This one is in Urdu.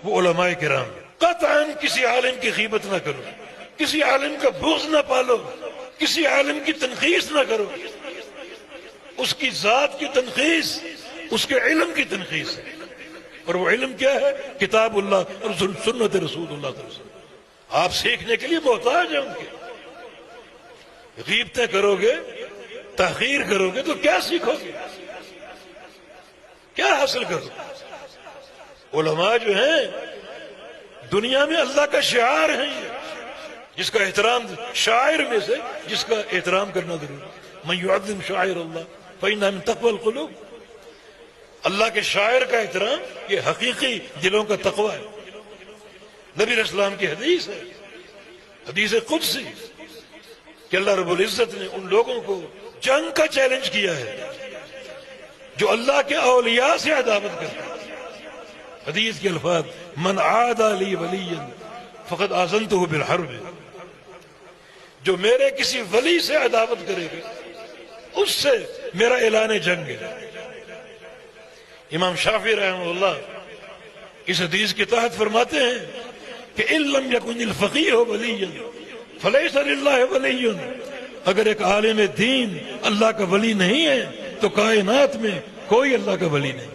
وہ علماء کرام. قطعاً کسی عالم کی غیبت نہ کرو، کسی عالم کا بغض نہ پالو، کسی عالم کی تنقیص نہ کرو. اس کی ذات کی تنقیص اس کے علم کی تنقیص ہے، اور وہ علم کیا ہے؟ کتاب اللہ اور سنت رسول اللہ صلی اللہ علیہ وسلم. آپ سیکھنے کے لیے محتاج ہیں ان کے. غیبتیں کرو گے، تحقیر کرو گے تو کیا سیکھو گے؟ کیا حاصل کرو گے؟ علماء جو ہیں دنیا میں اللہ کا شعار ہیں، جس کا احترام، شاعر میں سے جس کا احترام کرنا ضروری. من یعظم شعائر اللہ فإنها من تقوی القلوب. اللہ کے شاعر کا احترام یہ حقیقی دلوں کا تقوی ہے. نبی علیہ السلام کی حدیث ہے، حدیث قدسی، کہ اللہ رب العزت نے ان لوگوں کو جنگ کا چیلنج کیا ہے جو اللہ کے اولیاء سے عداوت کرتے ہیں. حدیث کے الفاظ: من عادى لي وليا فقد آذنته بالحرب. جو میرے کسی ولی سے عداوت کرے گا اس سے میرا اعلان جنگ ہے. امام شافعی رحمہ اللہ اس حدیث کے تحت فرماتے ہیں کہ ان لم یکن الفقیہ ولیا فلیس للہ ولی. اگر ایک عالم دین اللہ کا ولی نہیں ہے تو کائنات میں کوئی اللہ کا ولی نہیں.